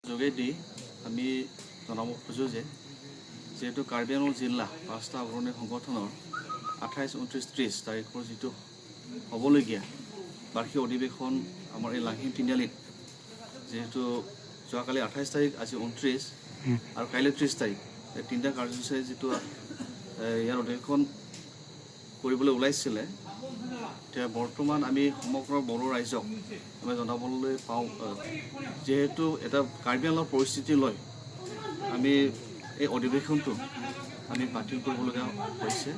যোগেদি আমি জনাব খোজোঁ যে যেহেতু কাৰ্বি আংলং জিলা পাঁচটা অগ্ৰণী সংগঠনৰ 28, 29, 30 তাৰিখৰ যিটো হ'বলগীয়া বাৰ্ষিক অধিৱেশন আমাৰ এই লাহিম তিনিআলিত যেহেতু যোৱাকালি 28 তাৰিখ আজি 29 আৰু কাইলৈ 30 তাৰিখ এই তিনিটা কাৰ্যসূচীৰে যিটো ইয়াৰ অধিৱেশন কৰিবলৈ ওলাইছিলে এতিয়া বৰ্তমান আমি সমগ্ৰ বড়ো ৰাইজক আমি জনাবলৈ পাওঁ যেহেতু এটা কাৰ্বি আংলঙৰ পৰিস্থিতি লৈ আমি এই অধিৱেশনটো আমি বাতিল কৰিবলগীয়া হৈছে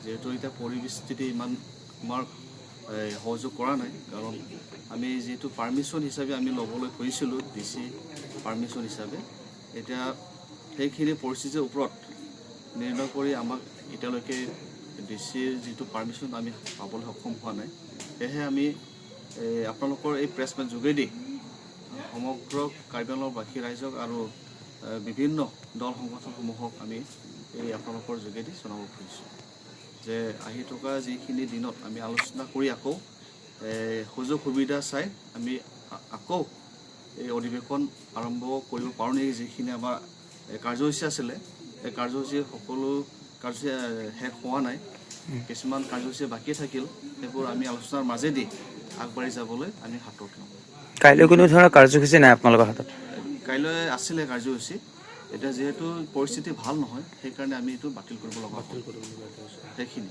যেহেতু এতিয়া পৰিস্থিতি ইমান আমাৰ সহযোগ কৰা নাই কাৰণ আমি যেহেতু পাৰ্মিশ্যন হিচাপে আমি ল'বলৈ খুজিছিলোঁ DC পাৰ্মিশ্যন হিচাপে এতিয়া সেইখিনি পৰিস্থিতিৰ ওপৰত নিৰ্ণয় কৰি আমাক এতিয়ালৈকে DCৰ যিটো পাৰ্মিশ্যন আমি পাবলৈ সক্ষম হোৱা নাই সেয়েহে আমি আপোনালোকৰ এই প্ৰেছমেট যোগেদি সমগ্ৰ কাৰ্বি আংলঙবাসী ৰাইজক আৰু বিভিন্ন দল সংগঠনসমূহক আমি এই আপোনালোকৰ যোগেদি জনাব খুজিছোঁ যে আহি থকা যিখিনি দিনত আমি আলোচনা কৰি আকৌ সুযোগ সুবিধা চাই আমি আকৌ এই অধিৱেশন আৰম্ভ কৰিব পাৰোঁ নেকি যিখিনি আমাৰ কাৰ্যসূচী আছিলে এই কাৰ্যসূচী সকলো কাৰ্যসূচী শেষ হোৱা নাই কিছুমান কাৰ্যসূচী বাকী থাকিল সেইবোৰ আমি আলোচনাৰ মাজেদি আগবাঢ়ি যাবলৈ আমি হাতত লওঁ কাইলৈ কোনো ধৰণৰ কাৰ্যসূচী নাই আপোনালোকৰ হাতত কাইলৈ আছিলে কাৰ্যসূচী এতিয়া যেহেতু পৰিস্থিতি ভাল নহয় সেইকাৰণে আমি এইটো বাতিল কৰিব লগা হ'ল সেইখিনি